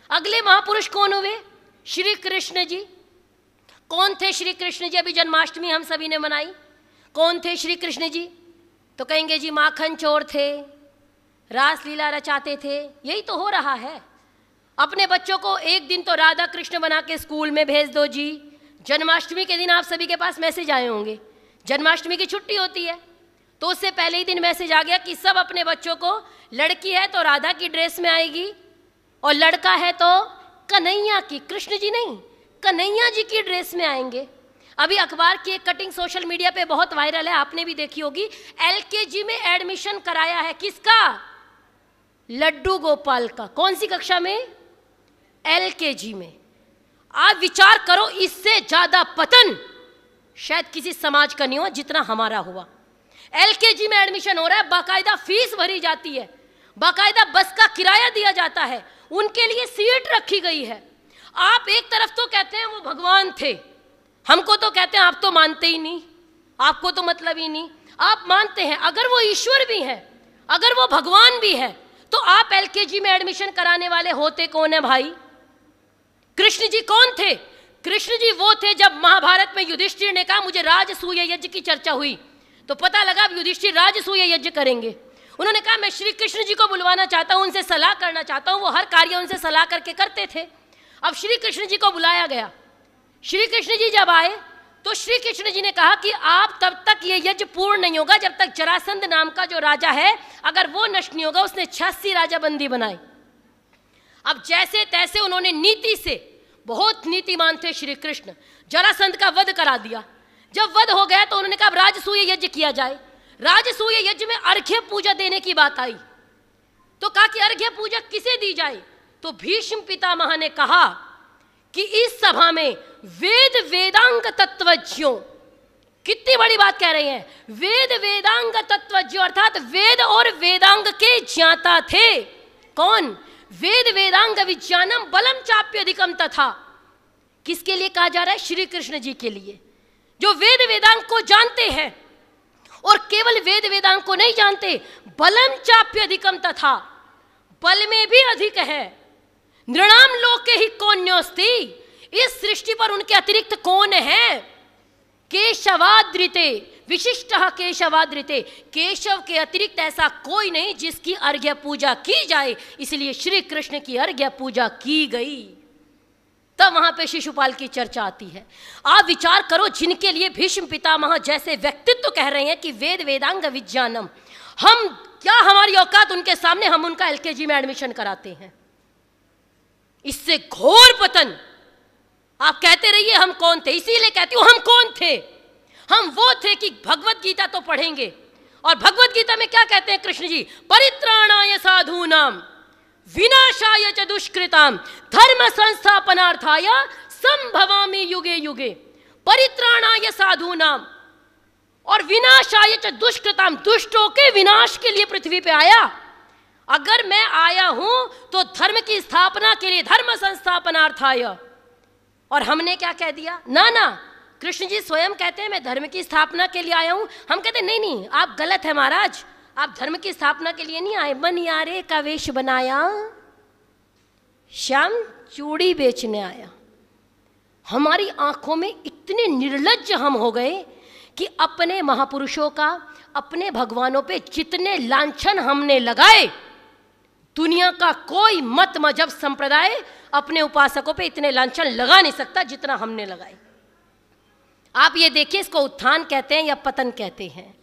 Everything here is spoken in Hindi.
अगले महापुरुष कौन हुए? श्री कृष्ण जी। कौन थे श्री कृष्ण जी? अभी जन्माष्टमी हम सभी ने मनाई। कौन थे श्री कृष्ण जी? तो कहेंगे जी माखन चोर थे, रासलीला रचाते थे। यही तो हो रहा है। अपने बच्चों को एक दिन तो राधा कृष्ण बना के स्कूल में भेज दो जी। जन्माष्टमी के दिन आप सभी के पास मैसेज आए होंगे, जन्माष्टमी की छुट्टी होती है, तो उससे पहले ही दिन मैसेज आ गया कि सब अपने बच्चों को, लड़की है तो राधा की ड्रेस में आएगी और लड़का है तो कन्हैया की, कृष्ण जी नहीं, कन्हैया जी की ड्रेस में आएंगे। अभी अखबार की एक कटिंग सोशल मीडिया पे बहुत वायरल है, आपने भी देखी होगी। LKG में एडमिशन कराया है, किसका? लड्डू गोपाल का। कौन सी कक्षा में? LKG में। आप विचार करो, इससे ज्यादा पतन शायद किसी समाज का नहीं हुआ जितना हमारा हुआ। LKG में एडमिशन हो रहा है, बाकायदा फीस भरी जाती है, बाकायदा बस का किराया दिया जाता है, उनके लिए सीट रखी गई है। आप एक तरफ तो कहते हैं वो भगवान थे, हमको तो कहते हैं आप तो मानते ही नहीं, आपको तो मतलब ही नहीं। आप मानते हैं अगर वो ईश्वर भी है, अगर वो भगवान भी है, तो आप LKG में एडमिशन कराने वाले होते कौन है भाई? कृष्ण जी कौन थे? कृष्ण जी वो थे जब महाभारत में युधिष्ठिर ने कहा मुझे राजसूय यज्ञ की चर्चा हुई, तो पता लगा युधिष्ठिर राजसूय यज्ञ करेंगे। उन्होंने कहा मैं श्री कृष्ण जी को बुलवाना चाहता हूं, उनसे सलाह करना चाहता हूं। वो हर कार्य उनसे सलाह करके करते थे। अब श्री कृष्ण जी को बुलाया गया। श्री कृष्ण जी जब आए तो श्री कृष्ण जी ने कहा कि आप तब तक ये यज्ञ पूर्ण नहीं होगा जब तक जरासंध नाम का जो राजा है, अगर वो नष्ट नहीं होगा। उसने 86 राजा बंदी बनाए। अब जैसे तैसे उन्होंने नीति से, बहुत नीतिमान थे श्री कृष्ण, जरासंध का वध करा दिया। जब वध हो गया तो उन्होंने कहा राजसूय यज्ञ किया जाए। राजसूय यज्ञ में अर्घ्य पूजा देने की बात आई, तो कहा कि अर्घ्य पूजा किसे दी जाए? तो भीष्म पितामह ने कहा कि इस सभा में वेद वेदांग तत्वज्ञों, कितनी बड़ी बात कह रहे हैं, वेद वेदांग तत्वज्ञों अर्थात वेद और वेदांग के ज्ञाता थे। कौन? वेद वेदांग विज्ञानम बलम चाप्यधिकम तथा। किसके लिए कहा जा रहा है? श्री कृष्ण जी के लिए, जो वेद वेदांग को जानते हैं और केवल वेद वेदांग को नहीं जानते, बलम चाप्यधिकम तथा, बल में भी अधिक है। नृणाम लोके ही कौन्योस्ति, इस सृष्टि पर उनके अतिरिक्त कौन है? केशवाद्रिते विशिष्ट केशवाद्रिते, केशव के अतिरिक्त ऐसा कोई नहीं जिसकी अर्घ्य पूजा की जाए, इसलिए श्री कृष्ण की अर्घ्य पूजा की गई। तब वहां पे शिशुपाल की चर्चा आती है। आप विचार करो, जिनके लिए भीष्म पितामह जैसे व्यक्तित्व कह रहे हैं कि वेद वेदांग विज्ञानम, हम क्या, हमारी औकात उनके सामने, हम उनका LKG में एडमिशन कराते हैं। इससे घोर पतन। आप कहते रहिए हम कौन थे, इसीलिए कहती हूं हम कौन थे। हम वो थे कि भगवत गीता तो पढ़ेंगे, और भगवत गीता में क्या कहते हैं कृष्ण जी? परित्राणाय साधूनाम विनाशाय च दुष्कृताम धर्म संस्थापनार्थाय संभवामि युगे युगे। परित्राणाय साधूनाम और विनाशाय च दुष्कृताम, दुष्टों के विनाश के लिए पृथ्वी पे आया। अगर मैं आया हूं तो धर्म की स्थापना के लिए, धर्म संस्थापनार्थाय। और हमने क्या कह दिया? ना ना, कृष्ण जी स्वयं कहते हैं मैं धर्म की स्थापना के लिए आया हूं। हम कहते नहीं नहीं, आप गलत है महाराज, आप धर्म की स्थापना के लिए नहीं आए। मनियारे का वेश बनाया, श्याम चूड़ी बेचने आया। हमारी आंखों में इतने निर्लज्ज हम हो गए कि अपने महापुरुषों का, अपने भगवानों पे जितने लांछन हमने लगाए, दुनिया का कोई मत मजहब संप्रदाय अपने उपासकों पे इतने लांछन लगा नहीं सकता जितना हमने लगाए। आप ये देखिए, इसको उत्थान कहते हैं या पतन कहते हैं।